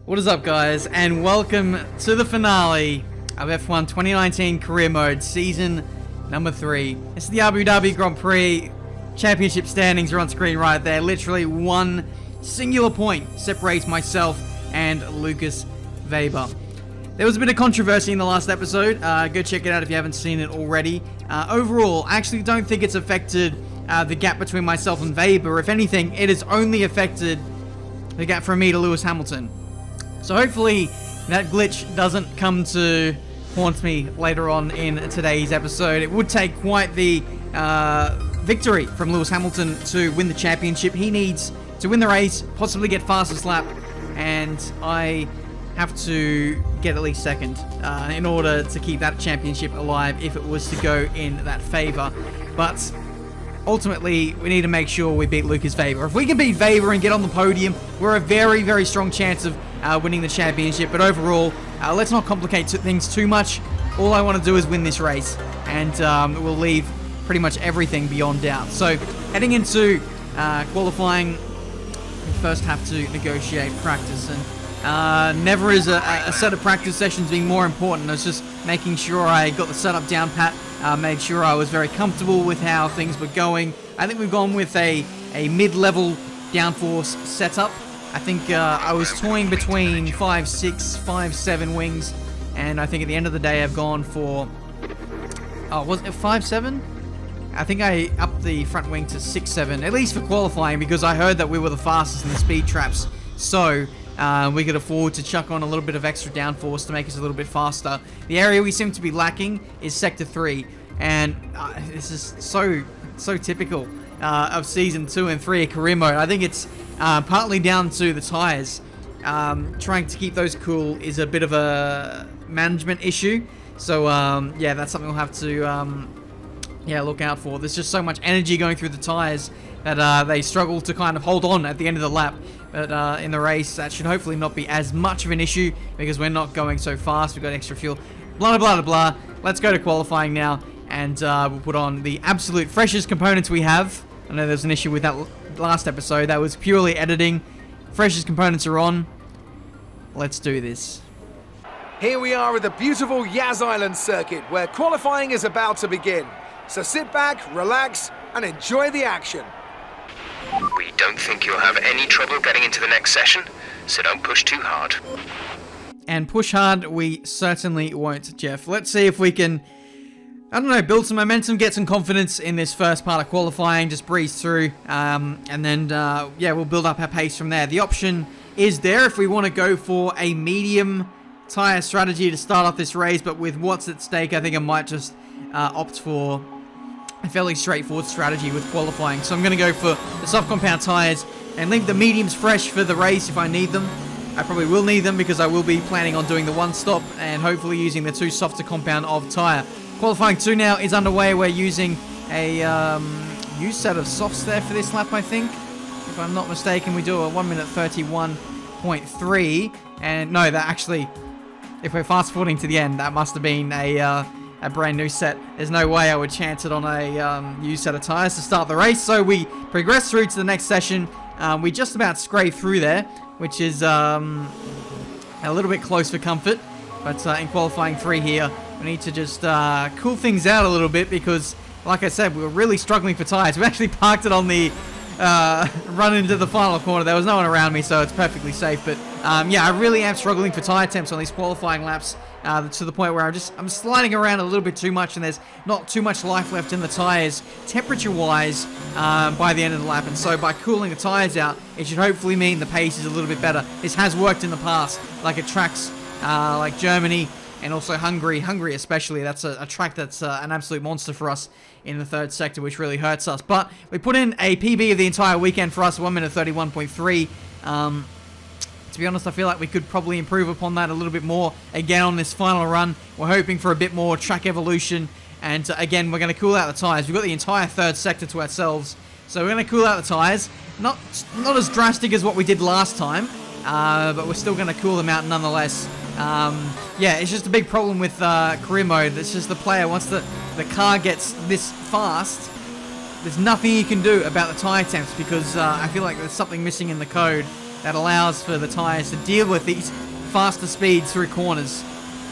What is up, guys, and welcome to the finale of F1 2019 Career Mode Season number 3. It's the Abu Dhabi Grand Prix. Championship standings are on screen right there. Literally one singular point separates myself and Lucas Weber. There was a bit of controversy in the last episode. Go check it out if you haven't seen it already. Overall, I actually don't think it's affected the gap between myself and Weber. If anything, it has only affected the gap from me to Lewis Hamilton. So hopefully that glitch doesn't come to haunt me later on in today's episode. It would take quite the victory from Lewis Hamilton to win the championship. He needs to win the race, possibly get fastest lap, and I have to get at least second in order to keep that championship alive if it was to go in that favor. But ultimately, we need to make sure we beat Lucas Weber. If we can beat Weber and get on the podium, we're a very, very strong chance of winning the championship. But overall, let's not complicate things too much. All I want to do is win this race, and we'll leave pretty much everything beyond doubt. So, heading into qualifying, we first have to negotiate practice, and never is a set of practice sessions being more important. It's just making sure I got the setup down pat, made sure I was very comfortable with how things were going. I think we've gone with a mid-level downforce setup. I think I was toying between 5.6, 5.7 wings, and I think at the end of the day I've gone for, was it 5.7? I think I upped the front wing to 6.7, at least for qualifying, because I heard that we were the fastest in the speed traps. So we could afford to chuck on a little bit of extra downforce to make us a little bit faster. The area we seem to be lacking is Sector 3, and this is so typical of Season 2 and 3 of Career Mode. I think it's partly down to the tyres. Trying to keep those cool is a bit of a management issue. So, yeah, that's something we'll have to look out for. There's just so much energy going through the tyres that they struggle to kind of hold on at the end of the lap. But in the race, that should hopefully not be as much of an issue because we're not going so fast. We've got extra fuel. Blah, blah, blah, blah. Let's go to qualifying now, and we'll put on the absolute freshest components we have. I know there's an issue with that last episode. That was purely editing. Freshest components are on. Let's do this. Here we are at the beautiful Yas Island circuit, where qualifying is about to begin. So sit back, relax, and enjoy the action. We don't think you'll have any trouble getting into the next session, so don't push too hard. And push hard we certainly won't, Jeff. Let's see if we can, I don't know, build some momentum, get some confidence in this first part of qualifying, just breeze through, and then, we'll build up our pace from there. The option is there if we want to go for a medium tyre strategy to start off this race, but with what's at stake, I think I might just opt for a fairly straightforward strategy with qualifying. So I'm going to go for the soft compound tyres and leave the mediums fresh for the race if I need them. I probably will need them because I will be planning on doing the one stop and hopefully using the 2 softer compound of tyre. Qualifying 2 now is underway. We're using a new set of softs there for this lap, I think. If I'm not mistaken, we do a 1 minute 31.3. And no, that actually, if we're fast forwarding to the end, that must have been a brand new set. There's no way I would chance it on a new set of tyres to start the race. So we progress through to the next session. We just about scrape through there, which is a little bit close for comfort. But in qualifying 3 here, we need to just cool things out a little bit because, like I said, we were really struggling for tyres. We actually parked it on the run into the final corner. There was no one around me, so it's perfectly safe. But yeah, I really am struggling for tyre temps on these qualifying laps to the point where I'm sliding around a little bit too much, and there's not too much life left in the tyres temperature-wise by the end of the lap. And so by cooling the tyres out, it should hopefully mean the pace is a little bit better. This has worked in the past, like at tracks like Germany and also Hungary. Hungary especially, that's a track that's an absolute monster for us in the 3rd sector, which really hurts us. But we put in a PB of the entire weekend for us, 1 minute 31.3. To be honest, I feel like we could probably improve upon that a little bit more again on this final run. We're hoping for a bit more track evolution, and again, we're going to cool out the tyres. We've got the entire 3rd sector to ourselves, so we're going to cool out the tyres. Not as drastic as what we did last time, but we're still going to cool them out nonetheless. Yeah, it's just a big problem with career mode. It's just the player, once the car gets this fast, there's nothing you can do about the tyre temps because I feel like there's something missing in the code. that allows for the tyres to deal with these faster speeds through corners.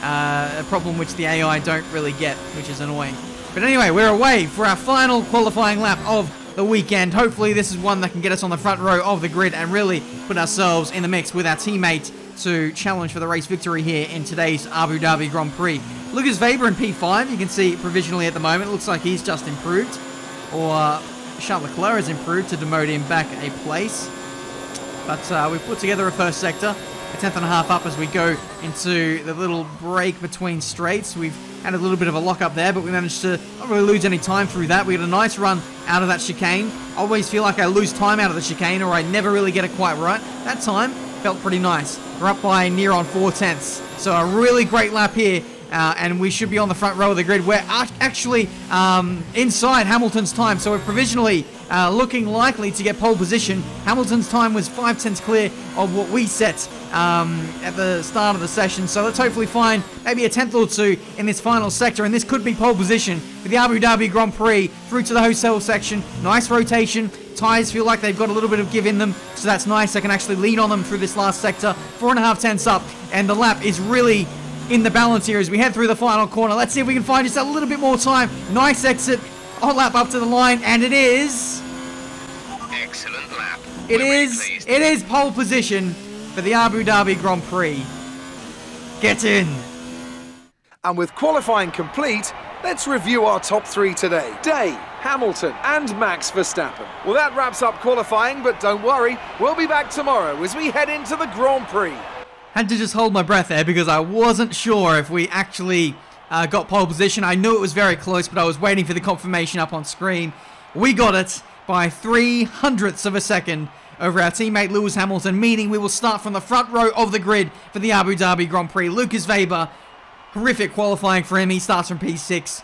A problem which the AI don't really get, which is annoying. But anyway, we're away for our final qualifying lap of the weekend. Hopefully this is one that can get us on the front row of the grid and really put ourselves in the mix with our teammate to challenge for the race victory here in today's Abu Dhabi Grand Prix. Lucas Weber in P5, you can see provisionally at the moment. It looks like he's just improved. Or Charles Leclerc has improved to demote him back a place. But we've put together a first sector, a tenth and a half up as we go into the little break between straights. We've had a little bit of a lock up there, but we managed to not really lose any time through that. We got a nice run out of that chicane. I always feel like I lose time out of the chicane, or I never really get it quite right. That time felt pretty nice. We're up by near on 4/10. So a really great lap here. And we should be on the front row of the grid. We're actually inside Hamilton's time, so we're provisionally looking likely to get pole position. Hamilton's time was 5/10 clear of what we set at the start of the session, so let's hopefully find maybe a tenth or two in this final sector, and this could be pole position for the Abu Dhabi Grand Prix through to the hotel section. Nice rotation. Tyres feel like they've got a little bit of give in them, so that's nice. I can actually lean on them through this last sector. 4.5 tenths up, and the lap is really in the balance here as we head through the final corner. Let's see if we can find just a little bit more time. Nice exit. Hot lap up to the line, and it is... Excellent lap. It is pole position for the Abu Dhabi Grand Prix. Get in. And with qualifying complete, let's review our top three today. Day, Hamilton and Max Verstappen. Well, that wraps up qualifying, but don't worry, we'll be back tomorrow as we head into the Grand Prix. Had to just hold my breath there because I wasn't sure if we actually got pole position. I knew it was very close, but I was waiting for the confirmation up on screen. We got it by 0.03 of a second over our teammate Lewis Hamilton, meaning we will start from the front row of the grid for the Abu Dhabi Grand Prix. Lucas Weber, horrific qualifying for him. He starts from P6.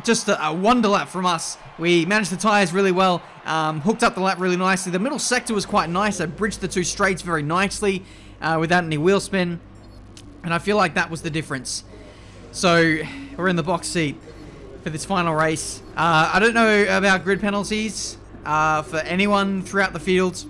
Just a wonder lap from us. We managed the tyres really well, hooked up the lap really nicely. The middle sector was quite nice. I bridged the two straights very nicely. Without any wheel spin, and I feel like that was the difference. So we're in the box seat for this final race. I don't know about grid penalties for anyone throughout the field.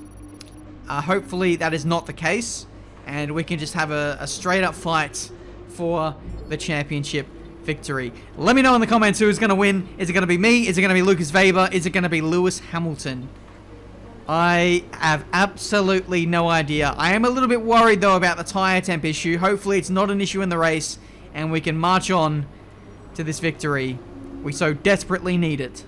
Hopefully that is not the case, and we can just have a straight up fight for the championship victory. Let me know in the comments who is going to win. Is it going to be me? Is it going to be Lucas Weber? Is it going to be Lewis Hamilton? I have absolutely no idea. I am a little bit worried, though, about the tyre temp issue. Hopefully it's not an issue in the race, and we can march on to this victory. We so desperately need it.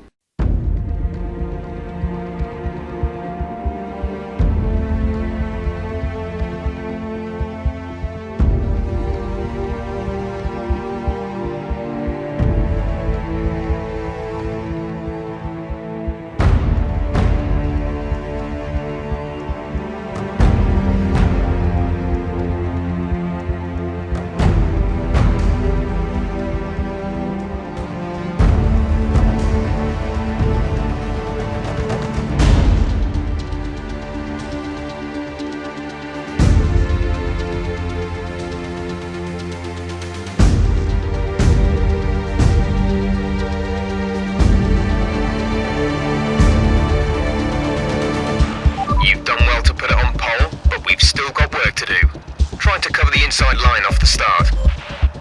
inside line off the start.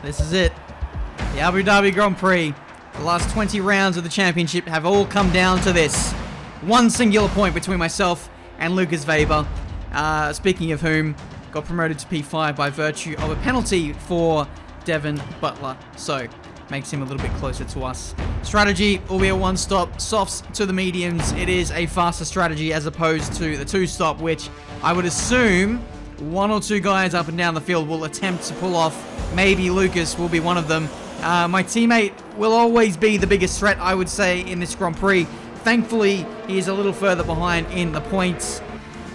This is it. The Abu Dhabi Grand Prix. The last 20 rounds of the championship have all come down to this. One singular point between myself and Lucas Weber. Speaking of whom, got promoted to P5 by virtue of a penalty for Devon Butler. So, makes him a little bit closer to us. Strategy will be a one-stop. Softs to the mediums. It is a faster strategy as opposed to the two-stop, which I would assume one or two guys up and down the field will attempt to pull off. Maybe Lucas will be one of them. My teammate will always be the biggest threat, I would say, in this Grand Prix. Thankfully, he is a little further behind in the points.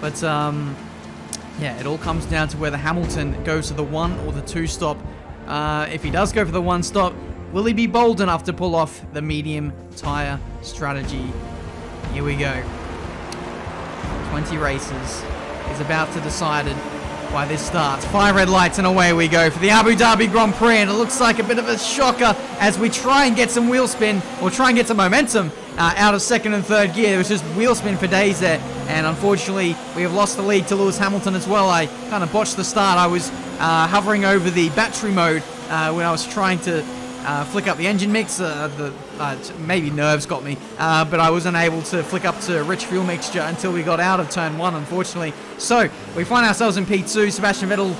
But, yeah, it all comes down to whether Hamilton goes to the one or the two stop. If he does go for the one stop, will he be bold enough to pull off the medium tire strategy? Here we go. 20 races is about to decide it by this starts. 5 red lights and away we go for the Abu Dhabi Grand Prix, and it looks like a bit of a shocker as we try and get some wheel spin or try and get some momentum out of second and third gear. It was just wheel spin for days there, and unfortunately we have lost the lead to Lewis Hamilton as well. I kind of botched the start. I was hovering over the battery mode when I was trying to flick up the engine mix. Maybe nerves got me, but I wasn't able to flick up to rich fuel mixture until we got out of turn 1, unfortunately. So we find ourselves in P2, Sebastian Vettel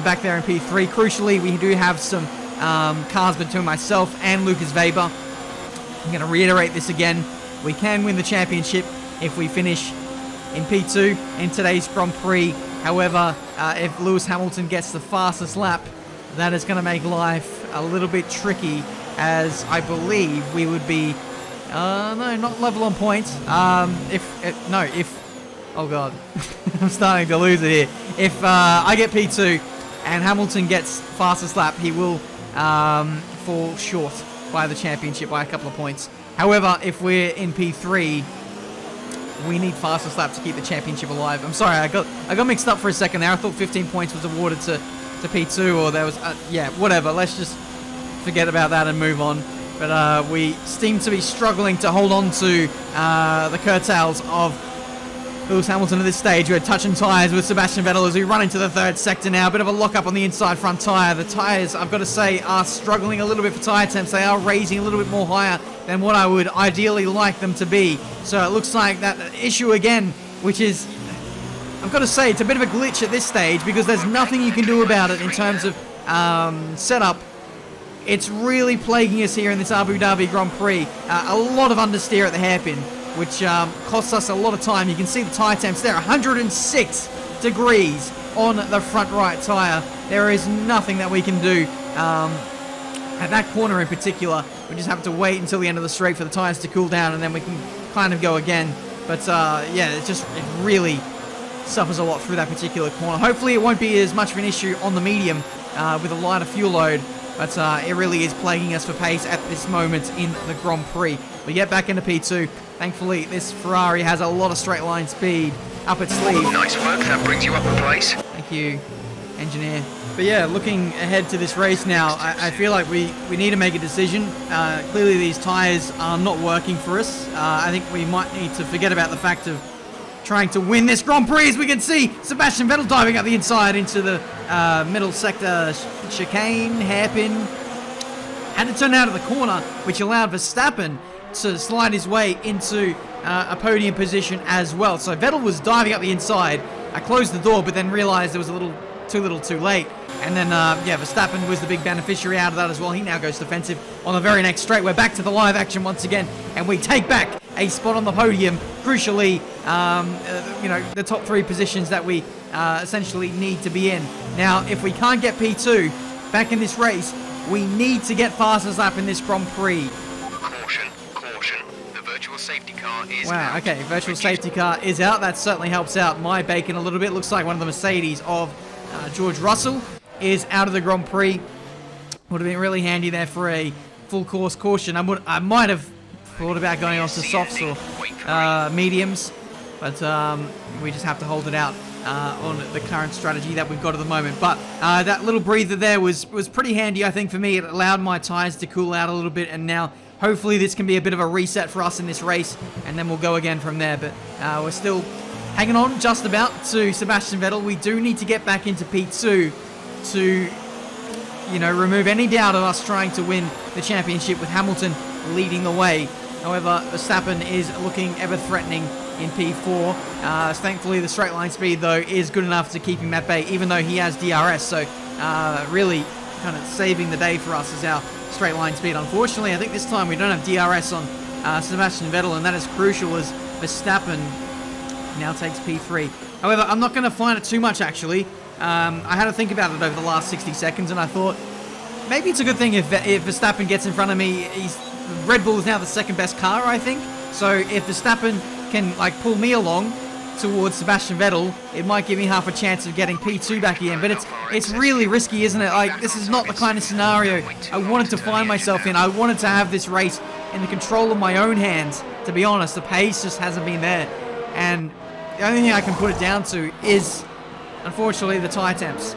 back there in P3. Crucially, we do have some cars between myself and Lucas Weber. I'm going to reiterate this again. We can win the championship if we finish in P2 in today's Grand Prix. However, if Lewis Hamilton gets the fastest lap, that is going to make life a little bit tricky, as I believe we would be, no, not level on points. Oh God, I'm starting to lose it here. If I get P2 and Hamilton gets fastest lap, he will fall short by the championship by a couple of points. However, if we're in P3, we need fastest lap to keep the championship alive. I'm sorry, I got mixed up for a second there. I thought 15 points was awarded to P2, or there was, yeah, whatever. Let's just forget about that and move on. But we seem to be struggling to hold on to the curtails of Lewis Hamilton at this stage. We're touching tyres with Sebastian Vettel as we run into the third sector now. A bit of a lock-up on the inside front tyre. The tyres, I've got to say, are struggling a little bit for tyre temps. They are raising a little bit more higher than what I would ideally like them to be. So it looks like that issue again, which is, I've got to say, it's a bit of a glitch at this stage because there's nothing you can do about it in terms of setup. It's really plaguing us here in this Abu Dhabi Grand Prix. A lot of understeer at the hairpin, which costs us a lot of time. You can see the tyre temps there, 106 degrees on the front right tyre. There is nothing that we can do at that corner in particular. We just have to wait until the end of the straight for the tyres to cool down, and then we can kind of go again. But yeah, it really suffers a lot through that particular corner. Hopefully it won't be as much of an issue on the medium with a lighter fuel load, but it really is plaguing us for pace at this moment in the Grand Prix. We get back into P2. Thankfully, this Ferrari has a lot of straight line speed up its sleeve. Nice work, that brings you up a place. Thank you, engineer. But yeah, looking ahead to this race now, I feel like we need to make a decision. Clearly these tyres are not working for us. I think we might need to forget about the fact of trying to win this Grand Prix. As we can see, Sebastian Vettel diving up the inside into the middle sector chicane, hairpin. Had to turn out of the corner, which allowed Verstappen to slide his way into a podium position as well. So Vettel was diving up the inside. I closed the door, but then realized there was a little too late. And then, yeah, Verstappen was the big beneficiary out of that as well. He now goes defensive on the very next straight. We're back to the live action once again, and we take back a spot on the podium. Crucially, you know, the top 3 positions that we essentially need to be in. Now, if we can't get P2 back in this race, we need to get fastest lap in this Grand Prix. Caution. The virtual safety car is out. Wow, okay, virtual safety car is out. That certainly helps out my bacon a little bit. Looks like one of the Mercedes of George Russell is out of the Grand Prix. Would have been really handy there for a full course caution. I might have thought about going on to softs or mediums, but we just have to hold it out on the current strategy that we've got at the moment. But that little breather there was pretty handy, I think, for me. It allowed my tyres to cool out a little bit, and now hopefully this can be a bit of a reset for us in this race, and then we'll go again from there. But we're still hanging on just about to Sebastian Vettel. We do need to get back into P2 to, you know, remove any doubt of us trying to win the championship with Hamilton leading the way. However, Verstappen is looking ever threatening in P4. Thankfully, the straight line speed, though, is good enough to keep him at bay, even though he has DRS. So really kind of saving the day for us is our straight line speed. Unfortunately, I think this time we don't have DRS on Sebastian Vettel, and that is crucial as Verstappen now takes P3. However, I'm not going to find it too much, actually. I had to think about it over the last 60 seconds, and I thought maybe it's a good thing if Verstappen gets in front of me. Red Bull is now the second best car, I think. So if Verstappen can pull me along towards Sebastian Vettel, it might give me half a chance of getting P2 back again. But it's really risky, isn't it? This is not the kind of scenario I wanted to find myself in. I wanted to have this race in the control of my own hands. To be honest, the pace just hasn't been there, and the only thing I can put it down to is, unfortunately, the tyre temps.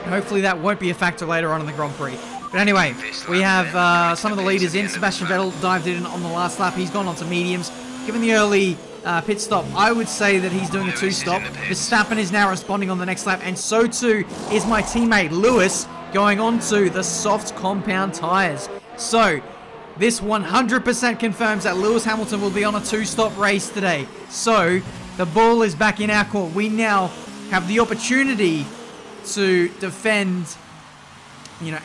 Hopefully that won't be a factor later on in the Grand Prix. But anyway, we have some of the leaders in. Sebastian Vettel dived in on the last lap. He's gone on to mediums. Given the early pit stop, I would say that he's doing a 2-stop. Verstappen is now responding on the next lap, and so too is my teammate Lewis going on to the soft compound tyres. So this 100% confirms that Lewis Hamilton will be on a 2-stop race today. So the ball is back in our court. We now have the opportunity to defend,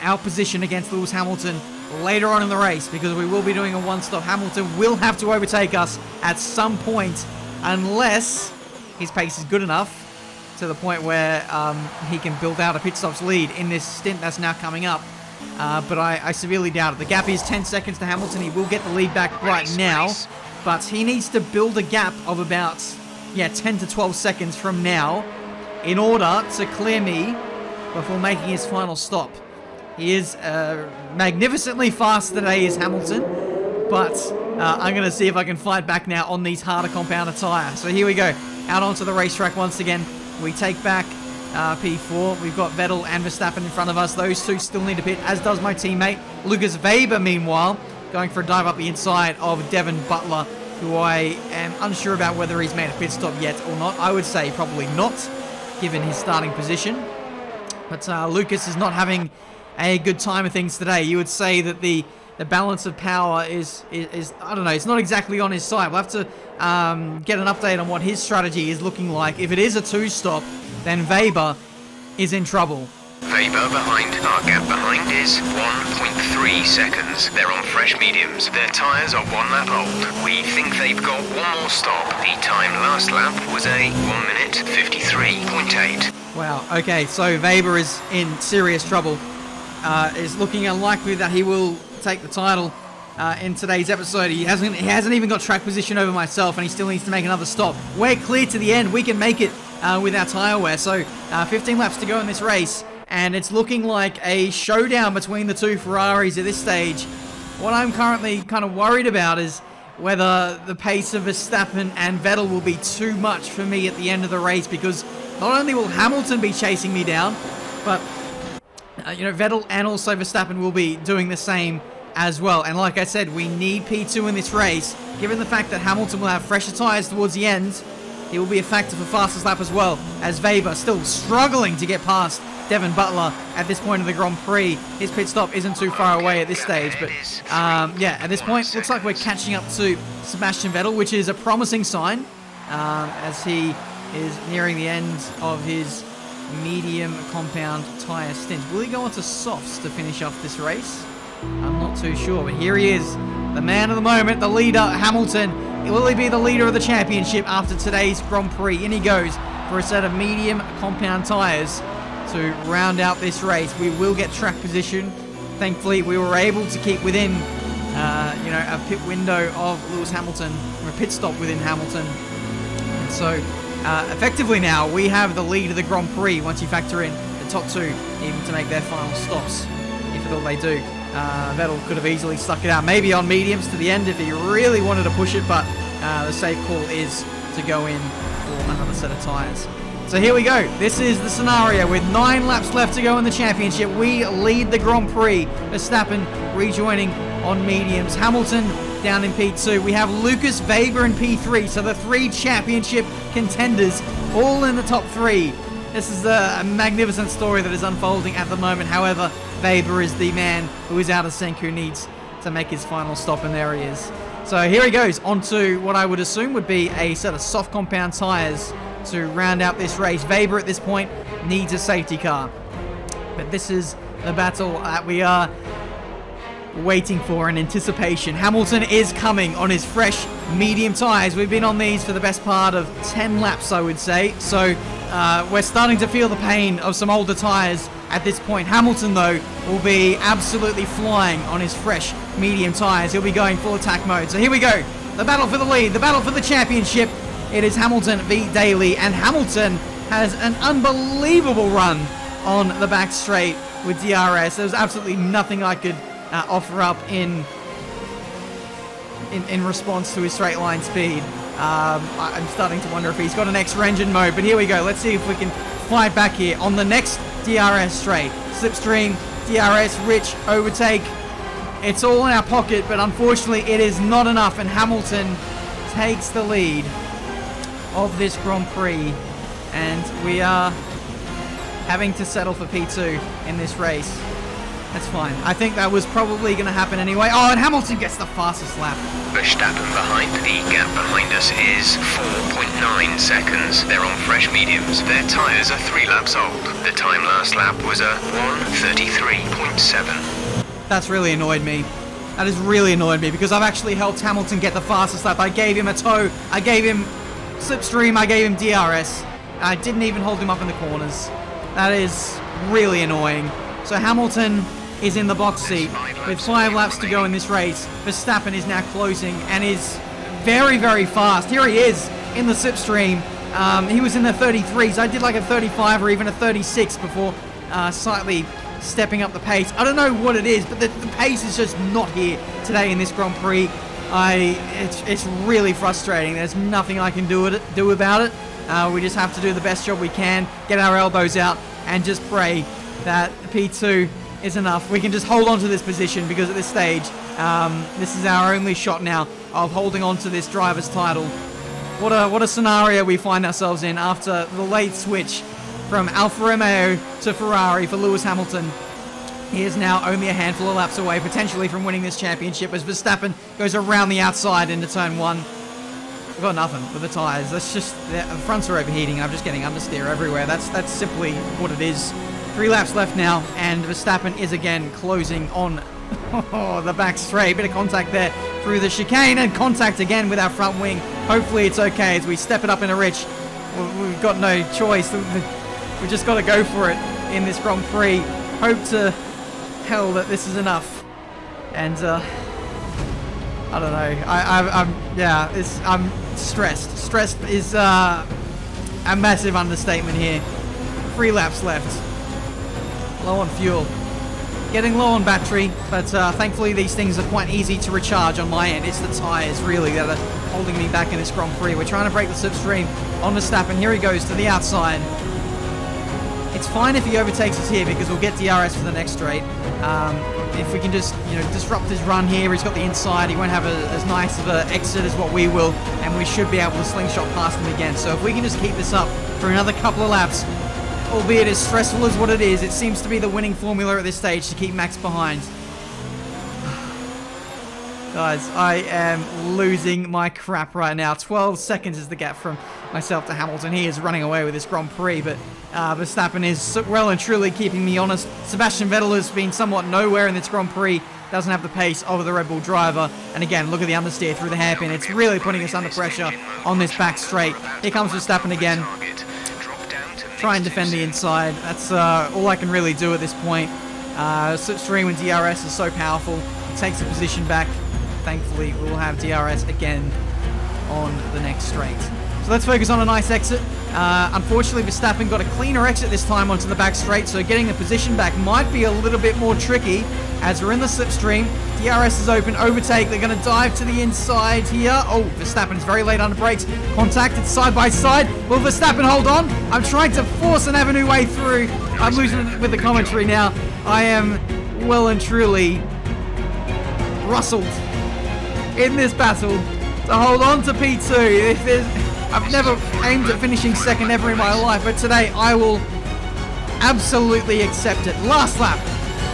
our position against Lewis Hamilton later on in the race, because we will be doing a 1-stop. Hamilton will have to overtake us at some point, unless his pace is good enough to the point where he can build out a pit stops lead in this stint that's now coming up. But I severely doubt it. The gap is 10 seconds to Hamilton. He will get the lead back right now, but he needs to build a gap of about 10 to 12 seconds from now in order to clear me before making his final stop. He is magnificently fast today, is Hamilton, but I'm going to see if I can fight back now on these harder compounded tyre. So here we go, out onto the racetrack once again. We take back P4. We've got Vettel and Verstappen in front of us. Those two still need to pit, as does my teammate. Lucas Weber, meanwhile, going for a dive up the inside of Devon Butler, who I am unsure about whether he's made a pit stop yet or not. I would say probably not, given his starting position. But Lucas is not having a good time of things today. You would say that the balance of power is I don't know, it's not exactly on his side. We'll have to get an update on what his strategy is looking like. If it is a 2-stop, then Weber is in trouble. Weber behind. Our gap behind is 1.3 seconds. They're on fresh mediums. Their tyres are 1 lap old. We think they've got one more stop. The time last lap was a 1 minute 53.8. Wow, okay, so Weber is in serious trouble. Is looking unlikely that he will take the title in today's episode. He hasn't even got track position over myself, and he still needs to make another stop. We're clear to the end. We can make it with our tyre wear. So 15 laps to go in this race, and it's looking like a showdown between the two Ferraris at this stage. What I'm currently kind of worried about is whether the pace of Verstappen and Vettel will be too much for me at the end of the race, because not only will Hamilton be chasing me down, but Vettel and also Verstappen will be doing the same as well. And like I said, we need P2 in this race. Given the fact that Hamilton will have fresher tyres towards the end, he will be a factor for fastest lap as well, as Weber still struggling to get past Devon Butler at this point of the Grand Prix. His pit stop isn't too far away at this stage, but at this point, looks like we're catching up to Sebastian Vettel, which is a promising sign, as he is nearing the end of his medium compound tyre stint. Will he go on to softs to finish off this race? I'm not too sure, but here he is, the man of the moment, the leader, Hamilton. Will he be the leader of the championship after today's Grand Prix? In he goes for a set of medium compound tyres to round out this race. We will get track position. Thankfully, we were able to keep within, a pit window of Lewis Hamilton, or a pit stop within Hamilton. And so, effectively now, we have the lead of the Grand Prix once you factor in the top two even to make their final stops, if at all they do. Vettel could have easily stuck it out, maybe on mediums to the end if he really wanted to push it, but the safe call is to go in for another set of tyres. So here we go. This is the scenario with 9 laps left to go in the championship. We lead the Grand Prix. Verstappen rejoining on mediums. Hamilton down in P2. We have Lucas Weber in P3. So the 3 championship contenders all in the top 3. This is a magnificent story that is unfolding at the moment. However, Weber is the man who is out of sync, who needs to make his final stop, and there he is. So here he goes onto what I would assume would be a set of soft compound tyres to round out this race. Weber at this point needs a safety car. But this is the battle that we are waiting for in anticipation. Hamilton is coming on his fresh medium tyres. We've been on these for the best part of 10 laps, I would say. So we're starting to feel the pain of some older tyres at this point. Hamilton, though, will be absolutely flying on his fresh medium tyres. He'll be going full attack mode. So here we go. The battle for the lead, the battle for the championship. It is Hamilton v Daly, and Hamilton has an unbelievable run on the back straight with DRS. There was absolutely nothing I could offer up in response to his straight line speed. I'm starting to wonder if he's got an extra engine mode, but here we go. Let's see if we can fight back here on the next DRS straight. Slipstream DRS, Rich, overtake. It's all in our pocket, but unfortunately it is not enough, and Hamilton takes the lead of this Grand Prix, and we are having to settle for P2 in this race. That's fine. I think that was probably going to happen anyway. Oh, and Hamilton gets the fastest lap. Verstappen behind. The gap behind us is 4.9 seconds. They're on fresh mediums. Their tyres are 3 laps old. The time last lap was a 1:33.7. That's really annoyed me. That has really annoyed me because I've actually helped Hamilton get the fastest lap. I gave him a tow. I gave him slipstream. I gave him DRS. I didn't even hold him up in the corners. That is really annoying. So Hamilton is in the box seat with 5 laps to go in this race. Verstappen is now closing and is very, very fast. Here he is in the slipstream. He was in the 33s. I did like a 35 or even a 36 before slightly stepping up the pace. I don't know what it is, but the pace is just not here today in this Grand Prix. It's really frustrating. There's nothing I can do about it. We just have to do the best job we can, get our elbows out, and just pray that P2 is enough. We can just hold on to this position because at this stage, this is our only shot now of holding on to this driver's title. What a scenario we find ourselves in after the late switch from Alfa Romeo to Ferrari for Lewis Hamilton. He is now only a handful of laps away, potentially from winning this championship, as Verstappen goes around the outside into turn 1. We've got nothing with the tyres. That's just, the fronts are overheating and I'm just getting understeer everywhere. That's simply what it is. 3 laps left now, and Verstappen is again closing on the back straight. Bit of contact there through the chicane, and contact again with our front wing. Hopefully it's okay as we step it up in a Rich. We've got no choice. We've just got to go for it in this Grand Prix. Hope to hell that this is enough. And I don't know. I'm stressed. Stressed is a massive understatement here. 3 laps left. Low on fuel. Getting low on battery, but thankfully these things are quite easy to recharge on my end. It's the tyres really that are holding me back in this Grand Prix. We're trying to break the slipstream on Verstappen. Here he goes to the outside. It's fine if he overtakes us here because we'll get DRS for the next straight. If we can just, disrupt his run here, he's got the inside. He won't have as nice of an exit as what we will, and we should be able to slingshot past him again. So if we can just keep this up for another couple of laps, albeit as stressful as what it is, it seems to be the winning formula at this stage to keep Max behind. Guys, I am losing my crap right now. 12 seconds is the gap from myself to Hamilton. He is running away with this Grand Prix, but Verstappen is well and truly keeping me honest. Sebastian Vettel has been somewhat nowhere in this Grand Prix. Doesn't have the pace of the Red Bull driver. And again, look at the understeer through the hairpin. It's really putting us under pressure on this back straight. Here comes Verstappen again. Try and defend the inside. That's all I can really do at this point. Slipstream and DRS is so powerful. It takes the position back. Thankfully, we'll have DRS again on the next straight. So let's focus on a nice exit. Unfortunately, Verstappen got a cleaner exit this time onto the back straight, so getting the position back might be a little bit more tricky as we're in the slipstream. DRS is open, overtake. They're going to dive to the inside here. Oh, Verstappen's very late under brakes. Contacted side by side. Will Verstappen hold on? I'm trying to force an avenue way through. I'm losing it with the commentary now. I am well and truly rustled in this battle to hold on to P2. I've never aimed at finishing second ever in my life, but today I will absolutely accept it. Last lap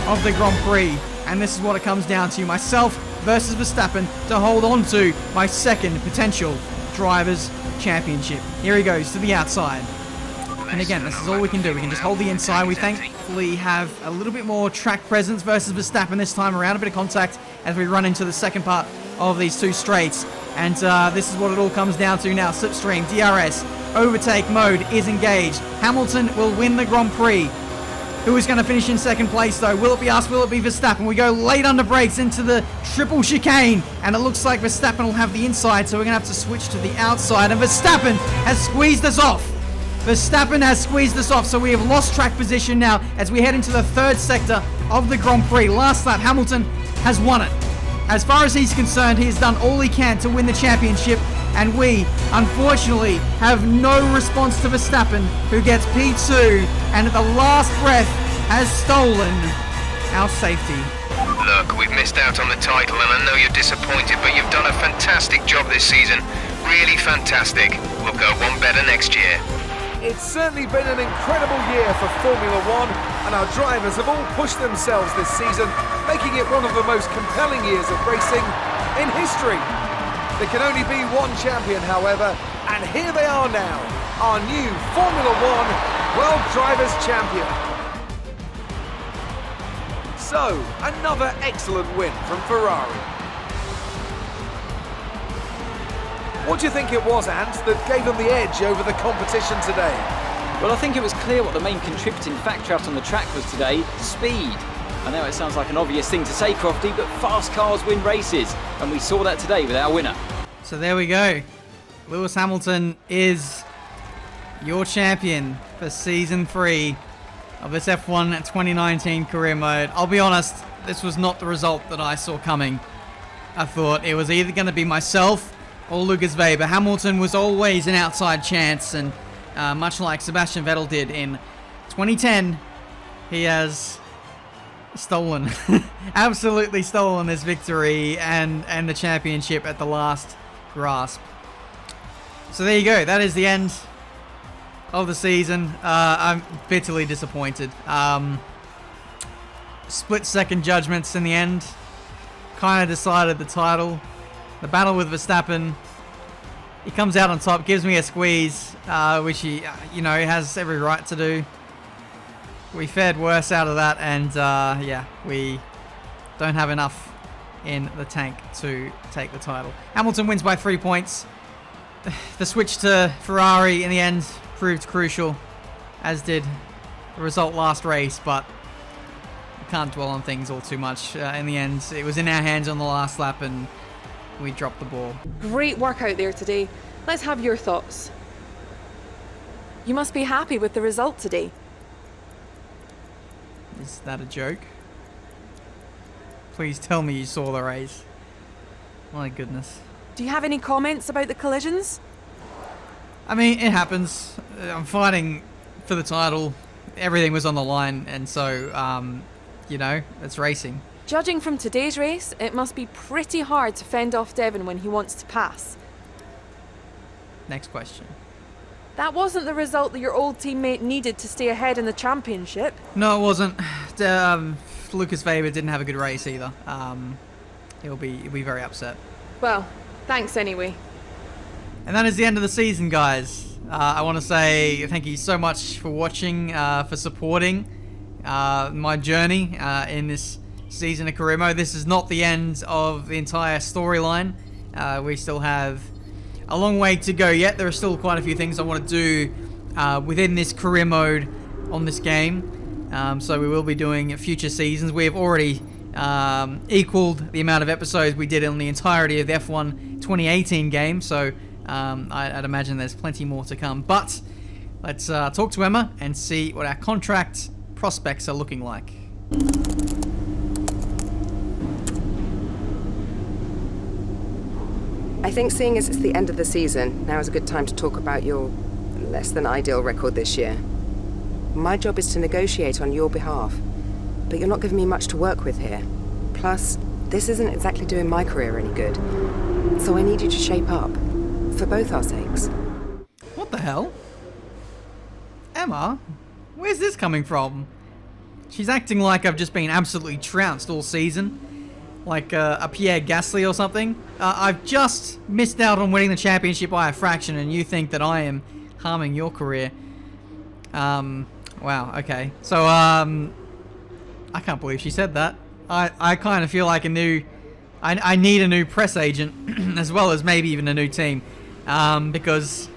of the Grand Prix, and this is what it comes down to. Myself versus Verstappen to hold on to my second potential Drivers' Championship. Here he goes to the outside. And again, this is all we can do. We can just hold the inside. We thankfully have a little bit more track presence versus Verstappen this time around. A bit of contact as we run into the second part of these 2 straights. And this is what it all comes down to now. Slipstream, DRS, overtake mode is engaged. Hamilton will win the Grand Prix. Who is going to finish in second place though? Will it be us? Will it be Verstappen? We go late under brakes into the triple chicane. And it looks like Verstappen will have the inside. So we're going to have to switch to the outside. And Verstappen has squeezed us off. Verstappen has squeezed us off, so we have lost track position now as we head into the 3rd sector of the Grand Prix. Last lap, Hamilton has won it. As far as he's concerned, he has done all he can to win the championship, and we, unfortunately, have no response to Verstappen, who gets P2, and at the last breath has stolen our safety. Look, we've missed out on the title and I know you're disappointed, but you've done a fantastic job this season. Really fantastic. We'll go one better next year. It's certainly been an incredible year for Formula One, and our drivers have all pushed themselves this season, making it one of the most compelling years of racing in history. There can only be one champion, however, and here they are now, our new Formula One World Drivers' Champion. So, another excellent win from Ferrari. What do you think it was, Ant, that gave them the edge over the competition today? Well, I think it was clear what the main contributing factor out on the track was today: speed. I know it sounds like an obvious thing to say, Crofty, but fast cars win races, and we saw that today with our winner. So there we go. Lewis Hamilton is your champion for Season 3 of this F1 2019 career mode. I'll be honest, this was not the result that I saw coming. I thought it was either going to be myself or Lucas Weber. Hamilton was always an outside chance, and much like Sebastian Vettel did in 2010, he has stolen, absolutely stolen this victory and the championship at the last grasp. So there you go. That is the end of the season. I'm bitterly disappointed. Split-second judgments in the end kind of decided the title. The battle with Verstappen, he comes out on top, gives me a squeeze, which he, has every right to do. We fared worse out of that, and we don't have enough in the tank to take the title. Hamilton wins by 3 points. The switch to Ferrari in the end proved crucial, as did the result last race, but we can't dwell on things all too much. In the end, it was in our hands on the last lap, and we dropped the ball. Great work out there today. Let's have your thoughts. You must be happy with the result today. Is that a joke? Please tell me you saw the race. My goodness. Do you have any comments about the collisions? I mean, it happens. I'm fighting for the title. Everything was on the line, and so, it's racing. Judging from today's race, it must be pretty hard to fend off Devon when he wants to pass. Next question. That wasn't the result that your old teammate needed to stay ahead in the championship. No, it wasn't. Lucas Weber didn't have a good race either. He'll be very upset. Well, thanks anyway. And that is the end of the season, guys. I want to say thank you so much for watching, for supporting my journey in this season of career mode. This is not the end of the entire storyline. We still have a long way to go yet. There are still quite a few things I want to do within this career mode on this game. So we will be doing future seasons. We have already equaled the amount of episodes we did in the entirety of the F1 2018 game. So I'd imagine there's plenty more to come. But let's talk to Emma and see what our contract prospects are looking like. I think seeing as it's the end of the season, now is a good time to talk about your less than ideal record this year. My job is to negotiate on your behalf, but you're not giving me much to work with here. Plus, this isn't exactly doing my career any good. So I need you to shape up, for both our sakes. What the hell? Emma? Where's this coming from? She's acting like I've just been absolutely trounced all season. Like a Pierre Gasly or something. I've just missed out on winning the championship by a fraction, and you think that I am harming your career. Wow, okay. So, I can't believe she said that. I kind of feel like I need a new press agent, as well as maybe even a new team. Because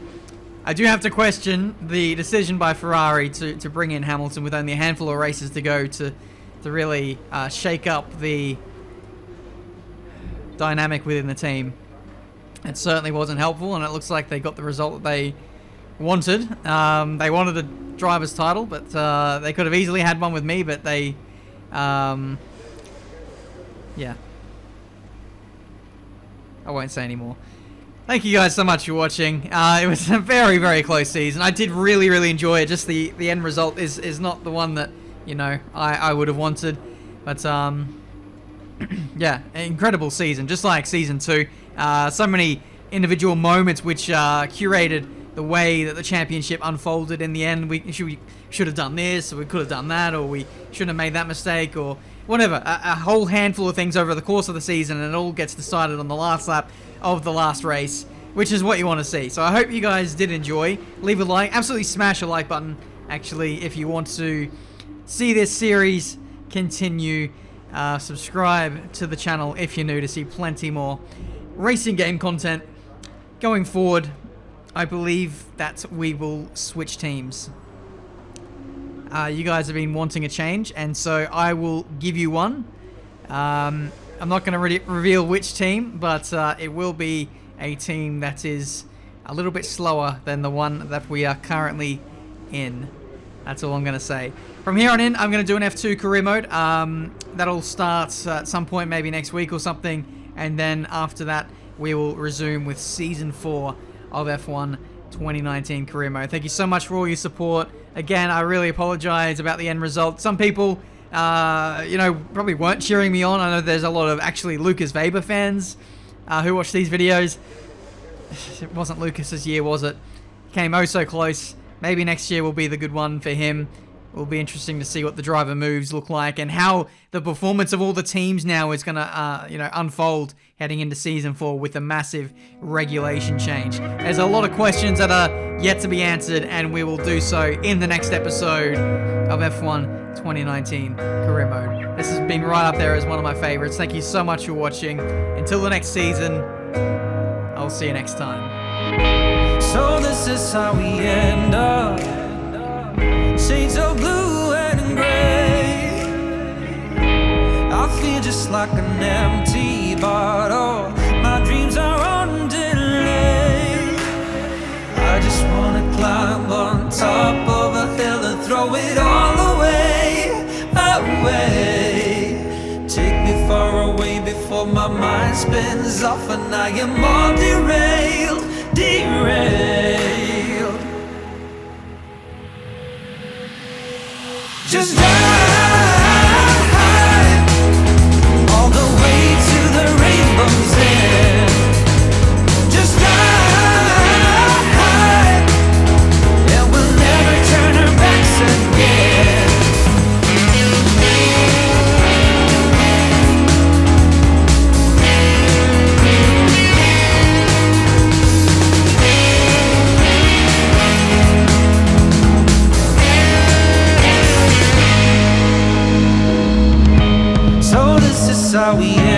I do have to question the decision by Ferrari to bring in Hamilton with only a handful of races to go to really shake up the dynamic within the team. It certainly wasn't helpful, and it looks like they got the result that they wanted. They wanted a driver's title, but they could have easily had one with me, but they yeah, I won't say anymore. Thank you guys so much for watching. It was a very, very close season. I did really, really enjoy it. Just the end result is not the one that, I would have wanted. But yeah, incredible season, just like season 2. So many individual moments which curated the way that the championship unfolded in the end. We should have done this, or we could have done that, or we shouldn't have made that mistake, or whatever. A whole handful of things over the course of the season, and it all gets decided on the last lap of the last race, which is what you want to see. So I hope you guys did enjoy. Leave a like. Absolutely smash a like button, actually, if you want to see this series continue. Subscribe to the channel if you're new to see plenty more racing game content. Going forward, I believe that we will switch teams. You guys have been wanting a change, and so I will give you one. I'm not going to reveal which team, but it will be a team that is a little bit slower than the one that we are currently in. That's all I'm going to say. From here on in, I'm going to do an F2 career mode. That'll start at some point, maybe next week or something. And then after that, we will resume with Season 4 of F1 2019 career mode. Thank you so much for all your support. Again, I really apologize about the end result. Some people, probably weren't cheering me on. I know there's a lot of actually Lucas Weber fans who watch these videos. It wasn't Lucas's year, was it? Came oh so close. Maybe next year will be the good one for him. It will be interesting to see what the driver moves look like and how the performance of all the teams now is going to, unfold heading into Season 4 with a massive regulation change. There's a lot of questions that are yet to be answered, and we will do so in the next episode of F1 2019 Career Mode. This has been right up there as one of my favorites. Thank you so much for watching. Until the next season, I'll see you next time. So this is how we end up. Shades of blue and gray. I feel just like an empty bottle. My dreams are on delay. I just wanna climb on top of a hill and throw it all away, away. Take me far away before my mind spins off and I am all derailed, derailed. Just drive all the way to the rainbow's end. Just drive, and we'll never turn our backs again. So this is how we end.